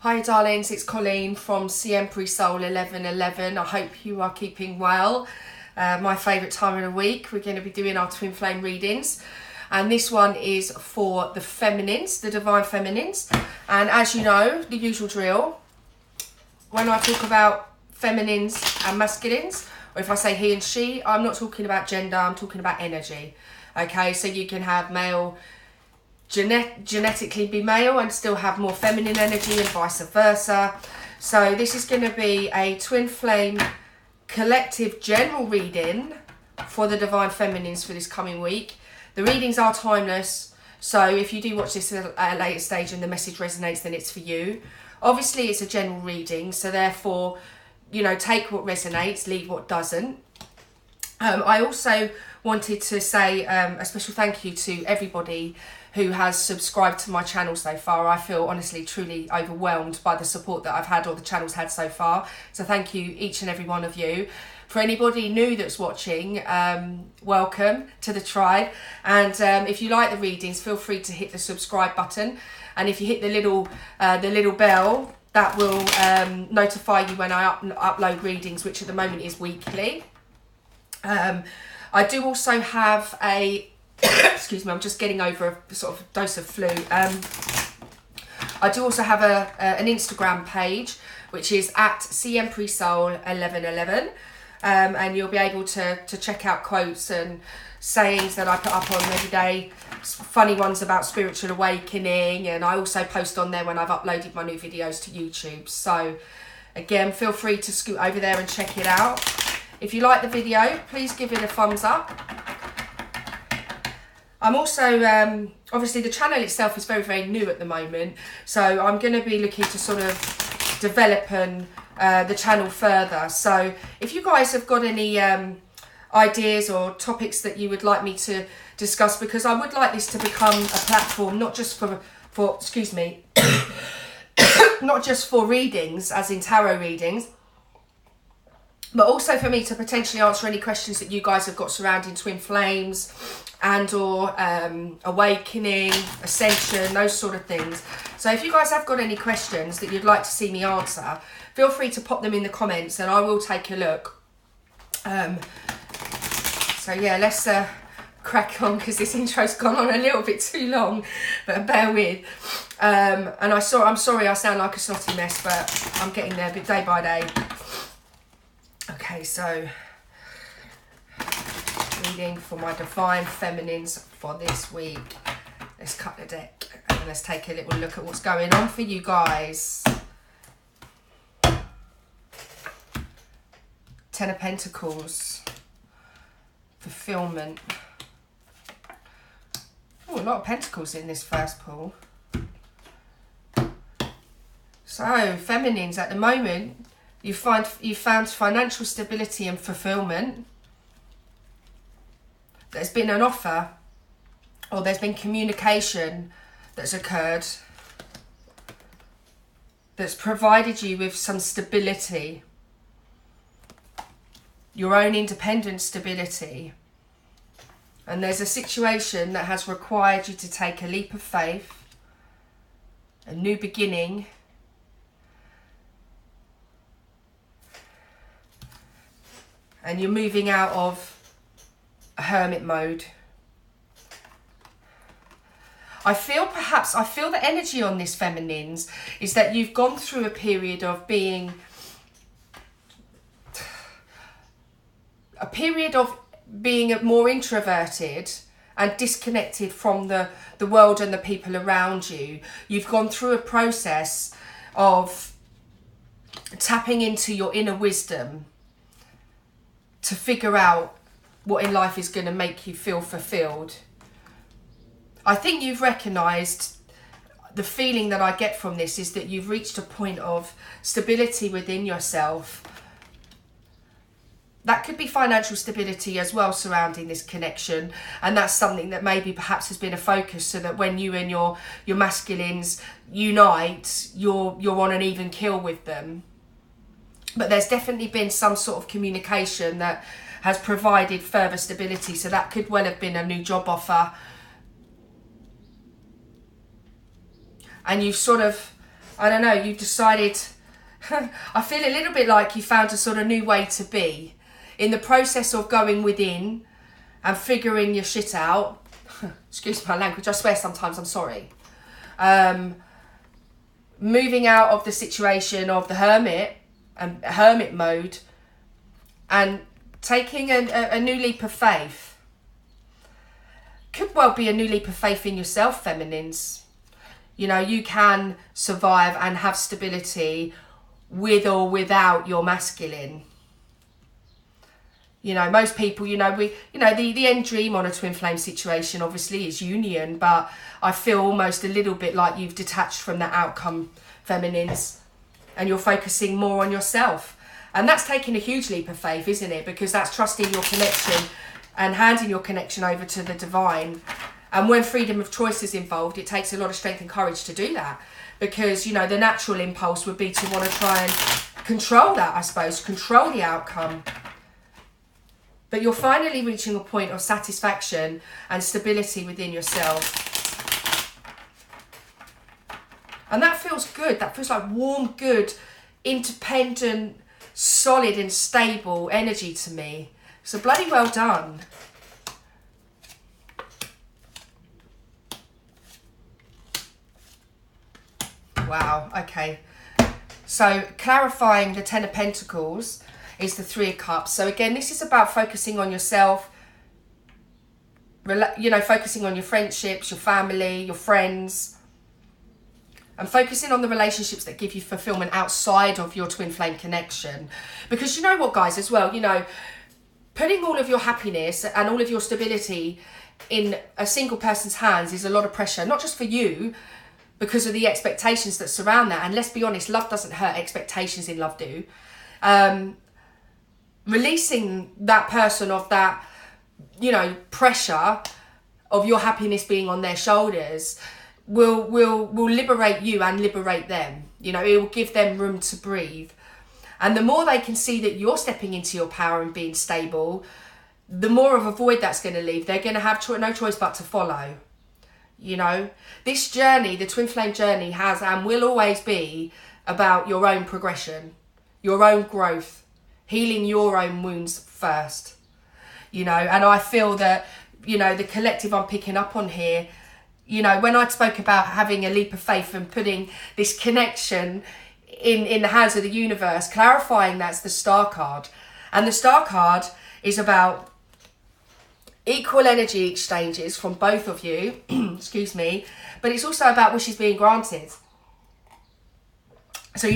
Hi darlings, it's Colleen from Celine Soul 1111. I hope you are keeping well. My favourite time of the week. We're going to be doing our twin flame readings. And this one is for the feminines, the divine feminines. And as you know, the usual drill, when I talk about feminines and masculines, or if I say he and she, I'm not talking about gender, I'm talking about energy. Okay, so you can have male, genetically be male and still have more feminine energy and vice versa. So this is going to be a twin flame collective general reading for the divine feminines for this coming week. The readings are timeless, so if you do watch this at a later stage and the message resonates, then it's for you. Obviously it's a general reading, so therefore, you know, take what resonates, leave what doesn't. I also wanted to say a special thank you to everybody who has subscribed to my channel so far. I feel honestly truly overwhelmed by the support that I've had, or the channel's had so far. So thank you, each and every one of you. For anybody new that's watching, welcome to the tribe. And if you like the readings, feel free to hit the subscribe button. And if you hit the little bell, that will notify you when I upload readings, which at the moment is weekly. I do also have a excuse me, I'm just getting over a sort of dose of flu. I do also have an Instagram page, which is at Celine Soul 1111, and you'll be able to check out quotes and sayings that I put up on every day, funny ones about spiritual awakening, and I also post on there when I've uploaded my new videos to YouTube. So again, feel free to scoot over there and check it out. If you like the video, please give it a thumbs up. I'm also, obviously the channel itself is very, very new at the moment, so I'm going to be looking to sort of develop the channel further. So if you guys have got any ideas or topics that you would like me to discuss, because I would like this to become a platform, not just for excuse me, not just for readings, as in tarot readings, but also for me to potentially answer any questions that you guys have got surrounding twin flames and or awakening, ascension, those sort of things. So if you guys have got any questions that you'd like to see me answer, feel free to pop them in the comments and I will take a look. So yeah, let's crack on, because this intro's gone on a little bit too long, but bear with. And I'm sorry I sound like a snotty mess, but I'm getting there bit day by day. Okay, so reading for my divine feminines for this week. Let's cut the deck and let's take a little look at what's going on for you guys. Ten of Pentacles. Fulfillment. Oh, a lot of pentacles in this first pull. So, feminines, at the moment, you found financial stability and fulfillment. There's been an offer, or there's been communication that's occurred that's provided you with some stability, your own independent stability. And there's a situation that has required you to take a leap of faith, a new beginning, and you're moving out of hermit mode. I feel the energy on this feminines is that you've gone through a period of being more introverted and disconnected from the world and the people around you. You've gone through a process of tapping into your inner wisdom to figure out what in life is going to make you feel fulfilled. I think you've recognised, the feeling that I get from this is that you've reached a point of stability within yourself. That could be financial stability as well surrounding this connection, and that's something that maybe perhaps has been a focus, so that when you and your masculines unite, you're on an even keel with them. But there's definitely been some sort of communication that has provided further stability. So that could well have been a new job offer. And you've sort of, I don't know, you've decided, I feel a little bit like you found a sort of new way to be. In the process of going within and figuring your shit out, excuse my language, I swear sometimes, I'm sorry. Moving out of the situation of the hermit and hermit mode and taking a new leap of faith. Could well be a new leap of faith in yourself, feminines. You know, you can survive and have stability with or without your masculine. You know, most people, the end dream on a twin flame situation obviously is union, but I feel almost a little bit like you've detached from that outcome, feminines, and you're focusing more on yourself. And that's taking a huge leap of faith, isn't it? Because that's trusting your connection and handing your connection over to the divine. And when freedom of choice is involved, it takes a lot of strength and courage to do that. Because, the natural impulse would be to want to try and control that, I suppose, control the outcome. But you're finally reaching a point of satisfaction and stability within yourself. And that feels good. That feels like warm, good, independent, solid and stable energy to me. So bloody well done. Wow, okay. So clarifying the Ten of Pentacles is the Three of Cups. So again, this is about focusing on yourself, focusing on your friendships, your family, your friends, and focusing on the relationships that give you fulfillment outside of your twin flame connection. Because you know what, guys, as well, putting all of your happiness and all of your stability in a single person's hands is a lot of pressure, not just for you, because of the expectations that surround that. And let's be honest, love doesn't hurt, expectations in love do. Releasing that person of that, pressure of your happiness being on their shoulders will liberate you and liberate them. It will give them room to breathe. And the more they can see that you're stepping into your power and being stable, the more of a void that's going to leave. They're going to have no choice but to follow. This journey, the twin flame journey, has and will always be about your own progression, your own growth, healing your own wounds first. And I feel that, the collective I'm picking up on here, when I spoke about having a leap of faith and putting this connection in the hands of the universe, clarifying that's the Star card. And the Star card is about equal energy exchanges from both of you, excuse me, but it's also about wishes being granted. So,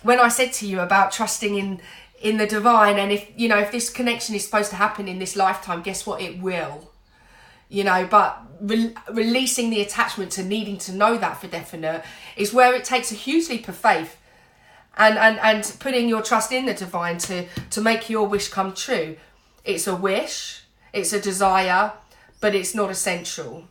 when I said to you about trusting in the divine, and if this connection is supposed to happen in this lifetime, guess what? It will. But releasing the attachment to needing to know that for definite is where it takes a huge leap of faith and putting your trust in the divine to make your wish come true. It's a wish, it's a desire, but it's not essential.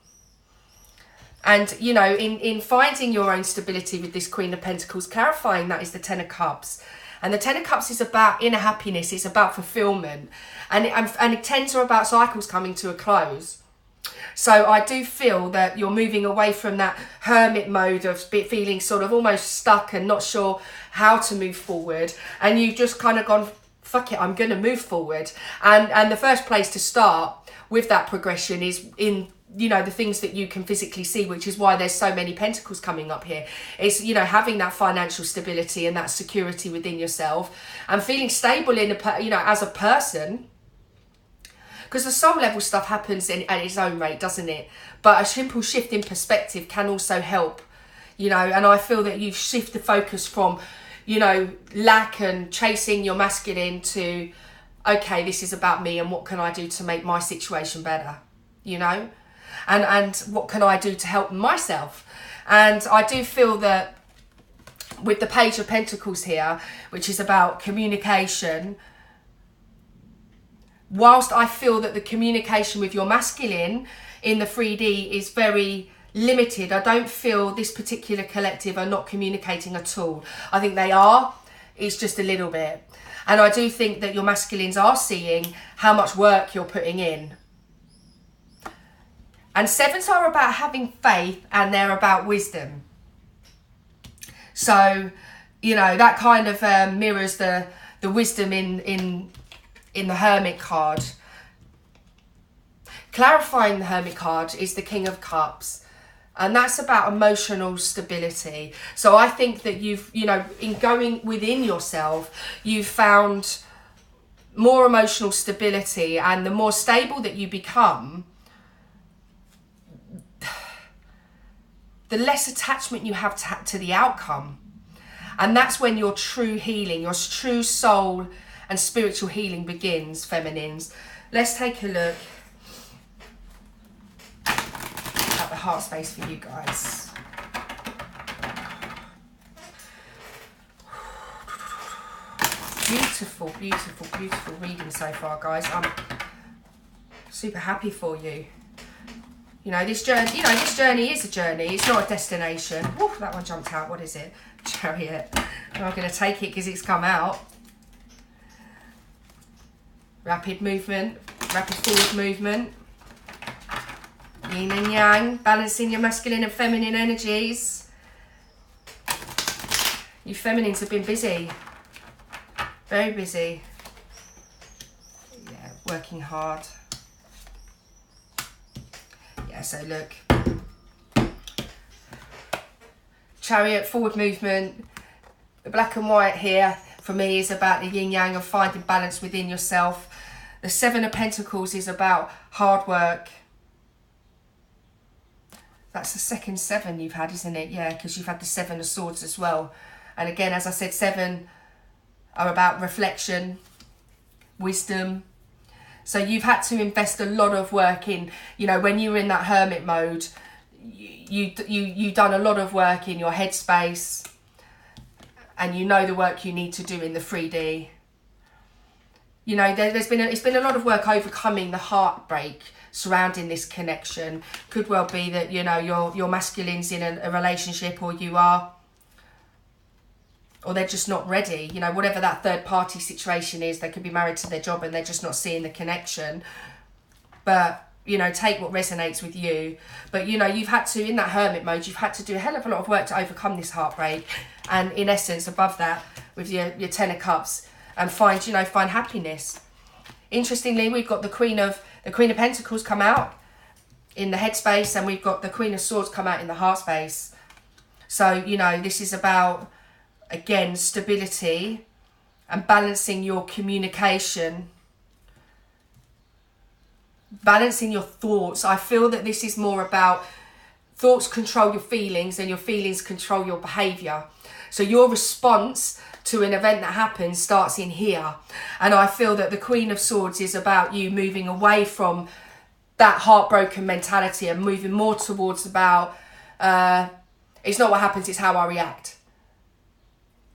And, in finding your own stability with this Queen of Pentacles, clarifying that is the Ten of Cups. And the Ten of Cups is about inner happiness, it's about fulfillment. And Tens are about cycles coming to a close. So I do feel that you're moving away from that hermit mode of feeling sort of almost stuck and not sure how to move forward. And you've just kind of gone, fuck it, I'm going to move forward. And the first place to start with that progression is in, the things that you can physically see, which is why there's so many pentacles coming up here. It's, having that financial stability and that security within yourself and feeling stable as a person. Because the soul level stuff happens at its own rate, doesn't it? But a simple shift in perspective can also help, and I feel that you've shifted the focus from, lack and chasing your masculine to, okay, this is about me and what can I do to make my situation better, and what can I do to help myself? And I do feel that with the Page of Pentacles here, which is about communication, whilst I feel that the communication with your masculine in the 3D is very limited, I don't feel this particular collective are not communicating at all. I think they are, it's just a little bit. And I do think that your masculines are seeing how much work you're putting in. And Sevens are about having faith and they're about wisdom. So, you know, that kind of mirrors the wisdom in the Hermit card. Clarifying the Hermit card is the King of Cups, and that's about emotional stability. So I think that you've, you know, in going within yourself, you've found more emotional stability, and the more stable that you become, the less attachment you have to the outcome. And that's when your true healing, your true soul and spiritual healing begins, feminines. Let's take a look at the heart space for you guys. Beautiful, beautiful, beautiful reading so far, guys. I'm super happy for you. You know, this journey, is a journey. It's not a destination. Woo, that one jumped out. What is it? Chariot. I'm going to take it because it's come out. Rapid movement, rapid forward movement. Yin and yang, balancing your masculine and feminine energies. You feminines have been busy. Very busy. Yeah, working hard. Yeah, so look. Chariot, forward movement. The black and white here for me is about the yin yang of finding balance within yourself. The Seven of Pentacles is about hard work. That's the second seven you've had, isn't it? Yeah, because you've had the Seven of Swords as well. And again, as I said, seven are about reflection, wisdom. So you've had to invest a lot of work in, you know, when you were in that hermit mode, you've done a lot of work in your headspace, and you know the work you need to do in the 3D. You know, it's been a lot of work overcoming the heartbreak surrounding this connection. Could well be that, you know, your masculine's in a relationship, or you are, or they're just not ready. You know, whatever that third party situation is, they could be married to their job and they're just not seeing the connection. But, you know, take what resonates with you. But, you know, you've had to, in that hermit mode, you've had to do a hell of a lot of work to overcome this heartbreak. And in essence, above that, with your Ten of Cups, and find happiness. Interestingly, we've got the Queen of Pentacles come out in the headspace, and we've got the Queen of Swords come out in the heart space. So, you know, this is about, again, stability and balancing your communication, balancing your thoughts. I feel that this is more about thoughts control your feelings and your feelings control your behaviour. So your response to an event that happens starts in here. And I feel that the Queen of Swords is about you moving away from that heartbroken mentality and moving more towards about, it's not what happens, it's how I react.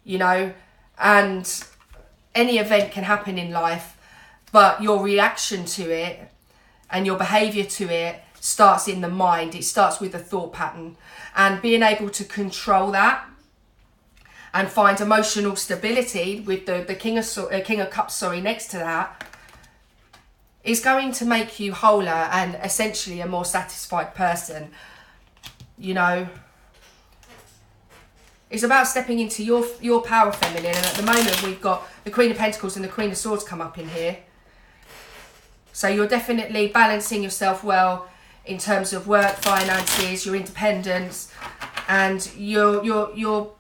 You know, and any event can happen in life, but your reaction to it and your behaviour to it starts in the mind. It starts with a thought pattern, and being able to control that and find emotional stability with the King of Cups, next to that, is going to make you wholer and essentially a more satisfied person. You know, it's about stepping into your power, feminine. And at the moment, we've got the Queen of Pentacles and the Queen of Swords come up in here. So you're definitely balancing yourself well in terms of work, finances, your independence, and you're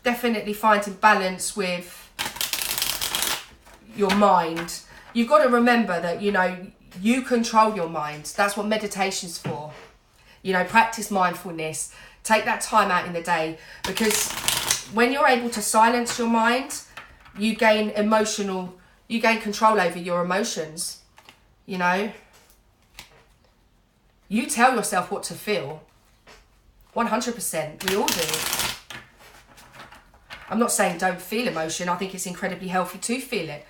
definitely finding balance with your mind. You've got to remember that, you know, you control your mind. That's what meditation's for. You know, practice mindfulness. Take that time out in the day, because when you're able to silence your mind, you gain control over your emotions. You know, you tell yourself what to feel. 100%. We all do. I'm not saying don't feel emotion. I think it's incredibly healthy to feel it.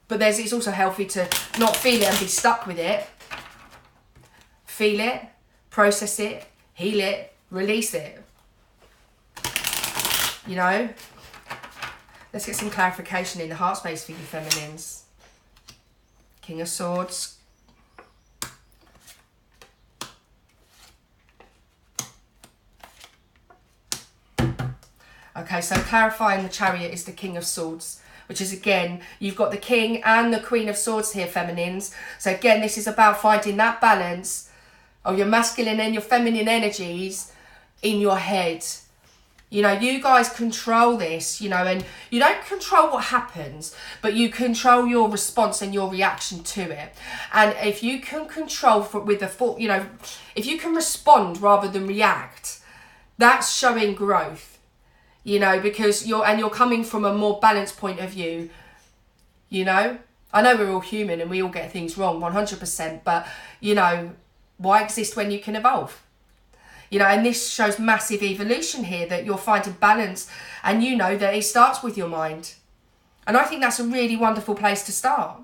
But it's also healthy to not feel it and be stuck with it. Feel it, process it, heal it, release it. You know? Let's get some clarification in the heart space for you feminines. King of Swords. Okay, so clarifying the Chariot is the King of Swords, which is, again, you've got the King and the Queen of Swords here, feminines. So again, this is about finding that balance of your masculine and your feminine energies in your head. You know, you guys control this, you know, and you don't control what happens, but you control your response and your reaction to it. And if you can control you know, if you can respond rather than react, that's showing growth, you know, because you're coming from a more balanced point of view, you know. I know we're all human and we all get things wrong, 100%, but, you know, why exist when you can evolve? You know, and this shows massive evolution here, that you're finding balance, and you know that it starts with your mind. And I think that's a really wonderful place to start.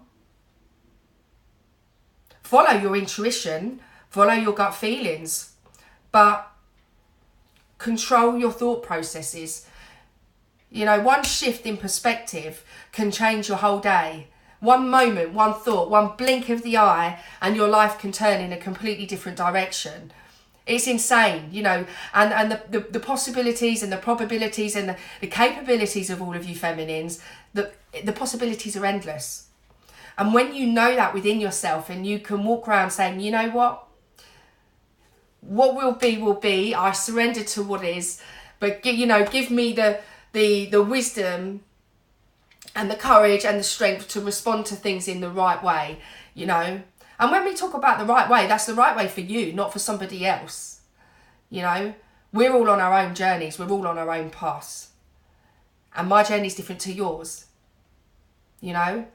Follow your intuition, follow your gut feelings, but control your thought processes. You know, one shift in perspective can change your whole day. One moment, one thought, one blink of the eye, and your life can turn in a completely different direction. It's insane, you know, and the possibilities and the probabilities and the capabilities of all of you feminines, the possibilities are endless. And when you know that within yourself, and you can walk around saying, you know what will be, I surrender to what is, but, you know, give me the wisdom and the courage and the strength to respond to things in the right way, you know. And when we talk about the right way, that's the right way for you, not for somebody else. You know, we're all on our own journeys. We're all on our own paths. And my journey is different to yours, you know.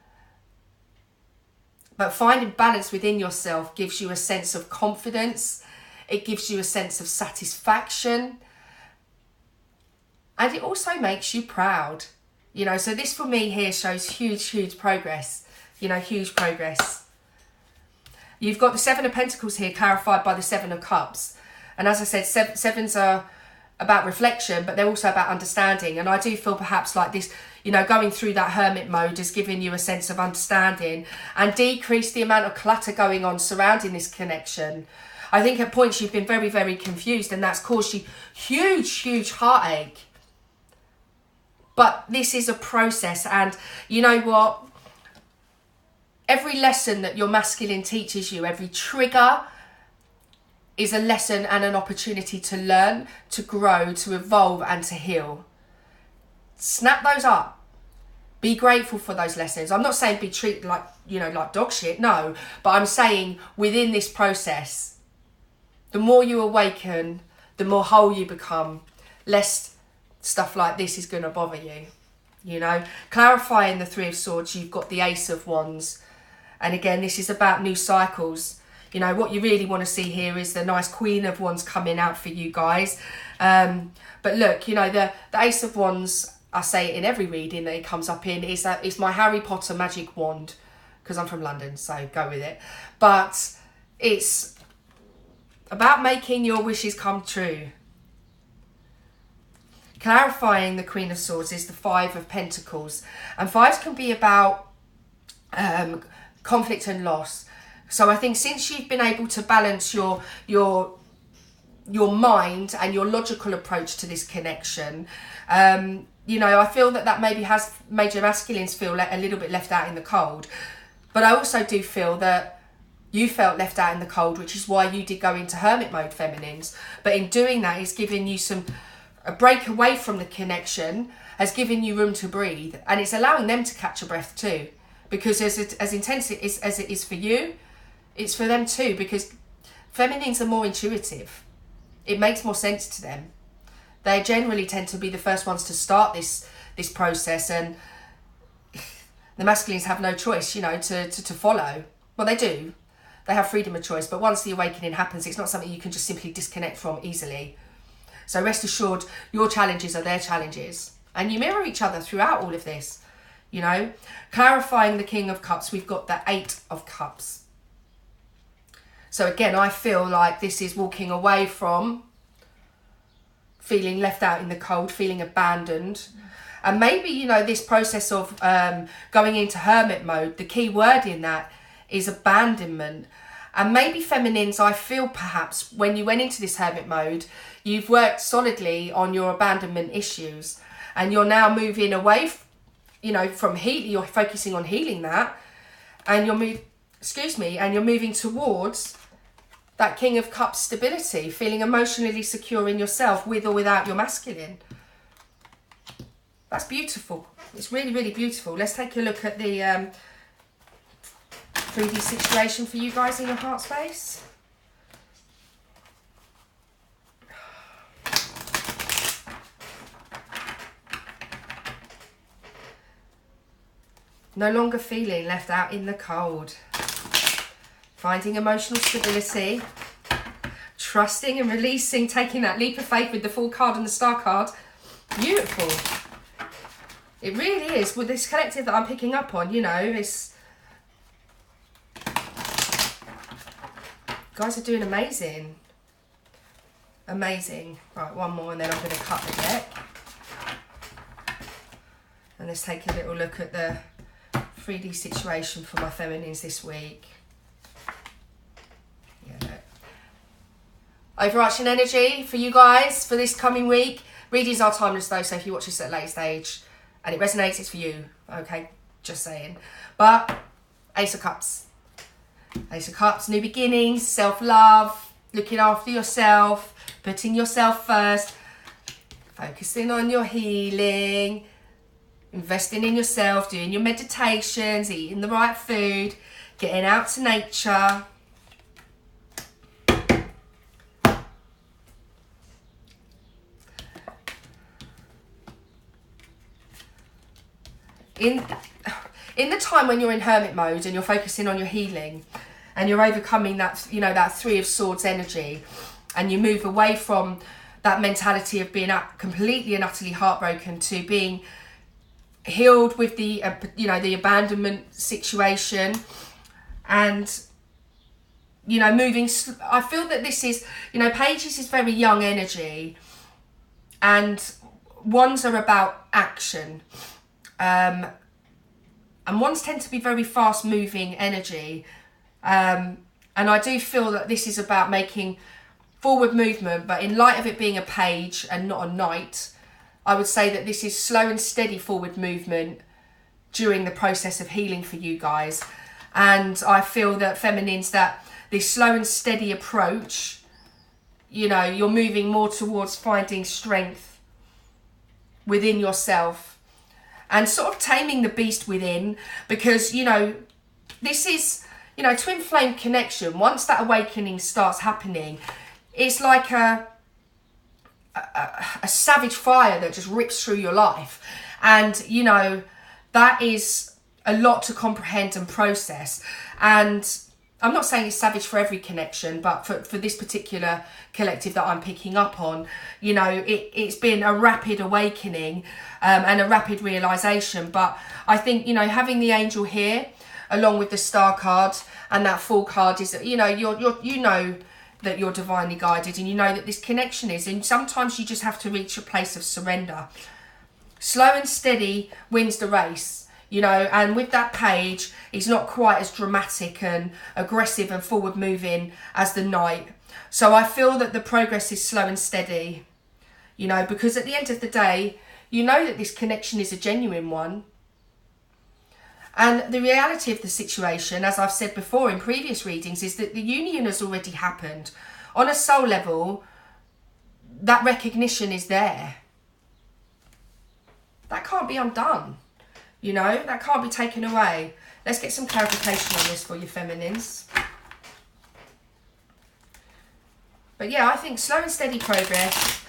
But finding balance within yourself gives you a sense of confidence. It gives you a sense of satisfaction. And it also makes you proud. You know, so this for me here shows huge progress. You know, huge progress. You've got the Seven of Pentacles here clarified by the Seven of Cups. And as I said, sevens are about reflection, but they're also about understanding. And I do feel perhaps like this, you know, going through that hermit mode has given you a sense of understanding and decreased the amount of clutter going on surrounding this connection. I think at points you've been very confused, and that's caused you huge heartache. But this is a process, and you know what? Every lesson that your masculine teaches you, every trigger is a lesson and an opportunity to learn, to grow, to evolve and to heal. Snap those up. Be grateful for those lessons. I'm not saying be treated like, you know, like dog shit, no. But I'm saying within this process, the more you awaken, the more whole you become, less stuff like this is going to bother you. You know, clarifying the Three of Swords, you've got the Ace of Wands. And again, this is about new cycles. You know, what you really want to see here is the nice Queen of Wands coming out for you guys. But look, you know, the Ace of Wands, I say it in every reading that it comes up in, it's my Harry Potter magic wand, because I'm from London, so go with it. But it's about making your wishes come true. Clarifying the Queen of Swords is the Five of Pentacles. And fives can be about conflict and loss. So I think since you've been able to balance your mind and your logical approach to this connection, you know, I feel that maybe has made your masculines feel a little bit left out in the cold. But I also do feel that you felt left out in the cold, which is why you did go into hermit mode, feminines. But in doing that, it's given you a break away from the connection, has given you room to breathe, and it's allowing them to catch a breath too. Because as intense as it is for you, it's for them too, because feminines are more intuitive. It makes more sense to them. They generally tend to be the first ones to start this process, and the masculines have no choice, you know, to follow. Well, they do. They have freedom of choice, but once the awakening happens, it's not something you can just simply disconnect from easily. So rest assured, your challenges are their challenges, and you mirror each other throughout all of this. You know, clarifying the King of Cups, we've got the Eight of Cups. So again, I feel like this is walking away from feeling left out in the cold, feeling abandoned. And maybe, you know, this process of going into hermit mode, the key word in that is abandonment. And maybe feminines, I feel perhaps when you went into this hermit mode, you've worked solidly on your abandonment issues, and you're now moving away, from healing. You're focusing on healing that, and you're moving towards that King of Cups stability, feeling emotionally secure in yourself with or without your masculine. That's beautiful. It's really, really beautiful. Let's take a look at the 3D situation for you guys in your heart space. No longer feeling left out in the cold. Finding emotional stability. Trusting and releasing, taking that leap of faith with the Fool card and the Star card. Beautiful. It really is. With this collective that I'm picking up on, it's... guys are doing amazing. Amazing. Right, one more and then I'm going to cut the deck. And let's take a little look at the 3D situation for my feminines this week. Overarching energy for you guys for this coming week. Readings are timeless though, so if you watch this at a later stage and it resonates, it's for you. Okay, just saying. But Ace of Cups. Ace of Cups, new beginnings, self-love, looking after yourself, putting yourself first, focusing on your healing, investing in yourself, doing your meditations, eating the right food, getting out to nature. In the time when you're in hermit mode and you're focusing on your healing and you're overcoming that, that Three of Swords energy, and you move away from that mentality of being completely and utterly heartbroken to being healed with the, the abandonment situation, and, moving, I feel that this is, Pages is very young energy, and Wands are about action. And Wands tend to be very fast moving energy, and I do feel that this is about making forward movement, but in light of it being a page and not a knight, I would say that this is slow and steady forward movement during the process of healing for you guys. And I feel that feminines, that this slow and steady approach, you're moving more towards finding strength within yourself and sort of taming the beast within, because, this is, twin flame connection. Once that awakening starts happening, it's like a savage fire that just rips through your life. And, that is a lot to comprehend and process. And I'm not saying it's savage for every connection, but for this particular collective that I'm picking up on, it's been a rapid awakening and a rapid realization. But I think, having the angel here along with the Star card and that Fool card is that, you're that you're divinely guided, and that this connection is, and sometimes you just have to reach a place of surrender. Slow and steady wins the race, and with that Page, he's not quite as dramatic and aggressive and forward moving as the Knight. So I feel that the progress is slow and steady, because at the end of the day, that this connection is a genuine one. And the reality of the situation, as I've said before in previous readings, is that the union has already happened. On a soul level, that recognition is there. That can't be undone. That can't be taken away. Let's get some clarification on this for you feminines. But yeah, I think slow and steady progress.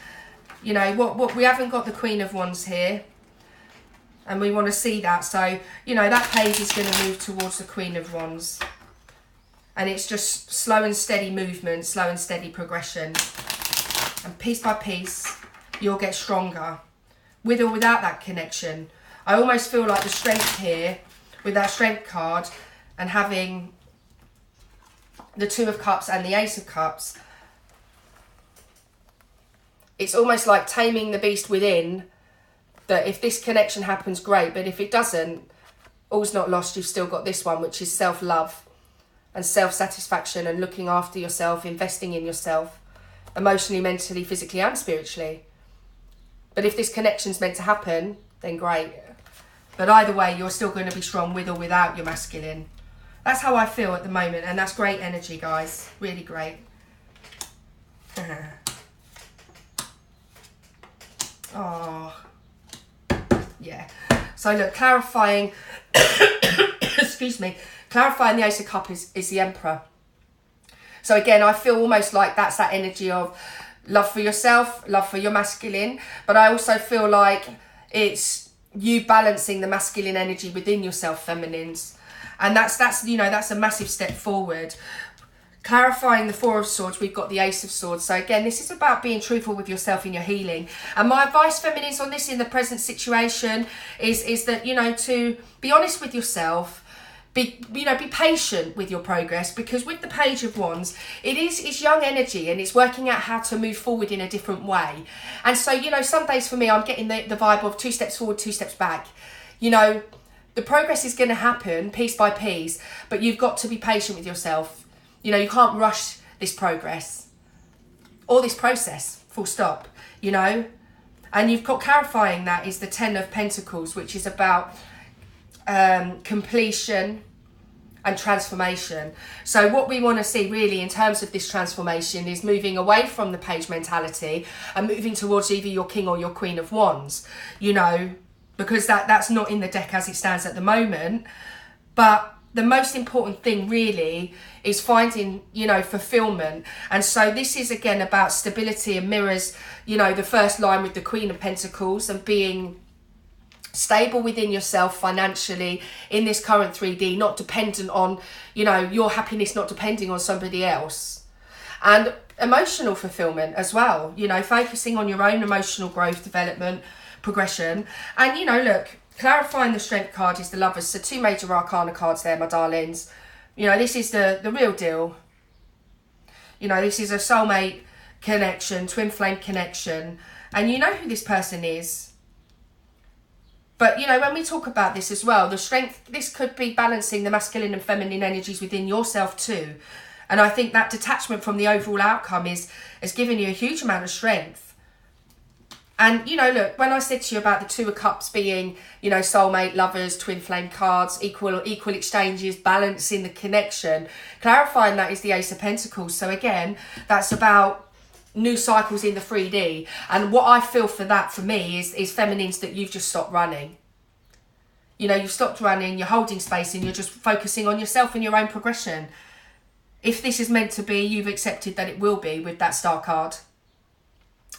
What we haven't got the Queen of Wands here. And we want to see that. So, that Page is going to move towards the Queen of Wands. And it's just slow and steady movement, slow and steady progression. And piece by piece, you'll get stronger. With or without that connection. I almost feel like the strength here, with that Strength card, and having the Two of Cups and the Ace of Cups, it's almost like taming the beast within. That if this connection happens, great. But if it doesn't, all's not lost. You've still got this one, which is self-love. and self-satisfaction and looking after yourself, investing in yourself, emotionally, mentally, physically and spiritually. But if this connection's meant to happen, then great. But either way, you're still going to be strong with or without your masculine. That's how I feel at the moment, and that's great energy, guys. Really great. Oh, yeah. So look, clarifying, excuse me, clarifying the Ace of Cups is the Emperor. So again, I feel almost like that's that energy of love for yourself, love for your masculine, but I also feel like it's you balancing the masculine energy within yourself, feminines. And that's you know, that's a massive step forward. Clarifying the Four of Swords, we've got the Ace of Swords. So again, this is about being truthful with yourself in your healing. And my advice, feminines, on this in the present situation is that, you know, to be honest with yourself, be patient with your progress, because with the Page of Wands, it's young energy and it's working out how to move forward in a different way. And so, you know, some days for me, I'm getting the vibe of 2 steps forward, 2 steps back. You know, the progress is going to happen piece by piece, but you've got to be patient with yourself. You know, you can't rush this progress or this process, full stop, you know. And you've got clarifying that is the Ten of Pentacles, which is about completion and transformation. So what we want to see really in terms of this transformation is moving away from the page mentality and moving towards either your King or your Queen of Wands, you know, because that's not in the deck as it stands at the moment. But the most important thing really is finding, you know, fulfillment. And so this is again about stability and mirrors, you know, the first line with the Queen of Pentacles and being stable within yourself financially in this current 3D, not dependent on, you know, your happiness not depending on somebody else. And emotional fulfillment as well, you know, focusing on your own emotional growth, development, progression. And, you know, look, clarifying the Strength card is the Lovers. So 2 major arcana cards there, my darlings. You know, this is the real deal. You know, this is a soulmate connection, twin flame connection. And you know who this person is. But, you know, when we talk about this as well, the Strength, this could be balancing the masculine and feminine energies within yourself too. And I think that detachment from the overall outcome has given you a huge amount of strength. And, you know, look, when I said to you about the 2 of Cups being, you know, soulmate, lovers, twin flame cards, equal exchanges, balancing the connection, clarifying that is the Ace of Pentacles. So again, that's about new cycles in the 3D. And what I feel for that, for me, is feminines, that you've just stopped running. You know, you've stopped running, you're holding space and you're just focusing on yourself and your own progression. If this is meant to be, you've accepted that it will be with that Star card.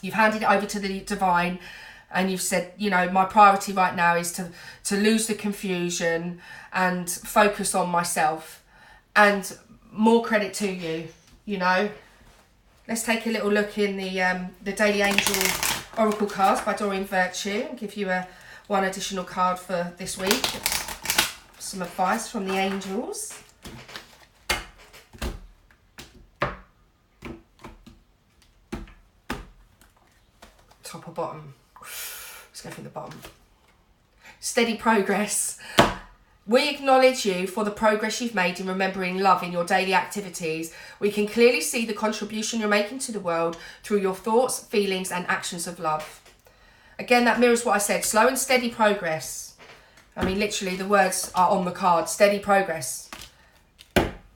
You've handed it over to the divine and you've said, you know, my priority right now is to lose the confusion and focus on myself. And more credit to you, you know. Let's take a little look in the Daily Angel Oracle cards by Doreen Virtue and give you one additional card for this week. Some advice from the angels. Top or bottom? Let's go from the bottom. Steady progress. We acknowledge you for the progress you've made in remembering love in your daily activities. We can clearly see the contribution you're making to the world through your thoughts, feelings and actions of love. Again, that mirrors what I said. Slow and steady progress. I mean, literally the words are on the card. Steady progress.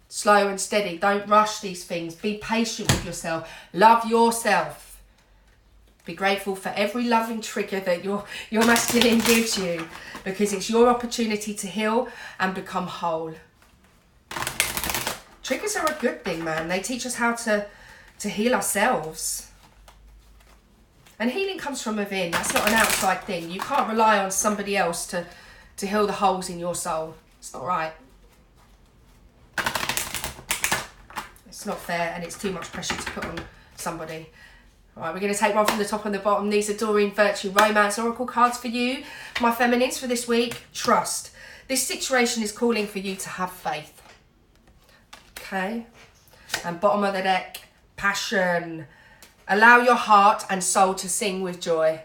Slow and steady. Don't rush these things. Be patient with yourself. Love yourself. Be grateful for every loving trigger that your masculine gives you, because it's your opportunity to heal and become whole. Triggers are a good thing, man. They teach us how to heal ourselves. And healing comes from within. That's not an outside thing. You can't rely on somebody else to heal the holes in your soul. It's not right. It's not fair, and it's too much pressure to put on somebody. Right, we're going to take one from the top and the bottom. These are Doreen Virtue Romance Oracle cards for you, my feminines, for this week. Trust. This situation is calling for you to have faith. Okay. And bottom of the deck, passion. Allow your heart and soul to sing with joy.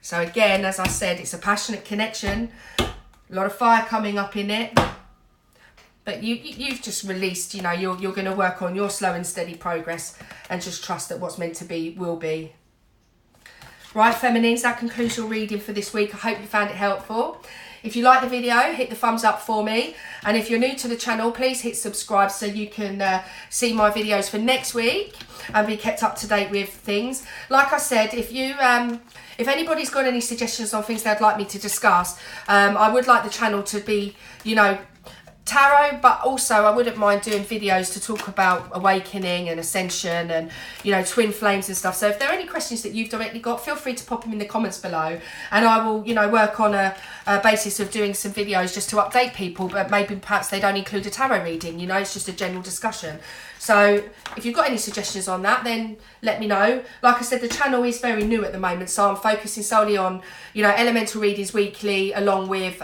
So again, as I said, it's a passionate connection. A lot of fire coming up in it. But you've just released, you know, you're going to work on your slow and steady progress and just trust that what's meant to be will be. Right, feminines, that concludes your reading for this week. I hope you found it helpful. If you like the video, hit the thumbs up for me. And if you're new to the channel, please hit subscribe so you can see my videos for next week and be kept up to date with things. Like I said, if anybody's got any suggestions on things they'd like me to discuss, I would like the channel to be, you know, tarot, but also I wouldn't mind doing videos to talk about awakening and ascension and, you know, twin flames and stuff. So if there are any questions that you've directly got, feel free to pop them in the comments below, and I will, you know, work on a basis of doing some videos just to update people, but maybe perhaps they don't include a tarot reading, you know, it's just a general discussion. So if you've got any suggestions on that, then let me know. Like I said, the channel is very new at the moment, so I'm focusing solely on, you know, elemental readings weekly, along with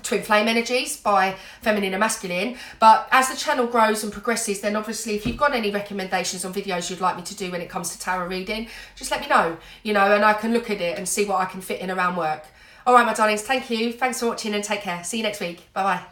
twin flame energies by feminine and masculine. But as the channel grows and progresses, then obviously if you've got any recommendations on videos you'd like me to do when it comes to tarot reading, just let me know, you know, and I can look at it and see what I can fit in around work. All right, my darlings, thank you. Thanks for watching and take care. See you next week. Bye bye.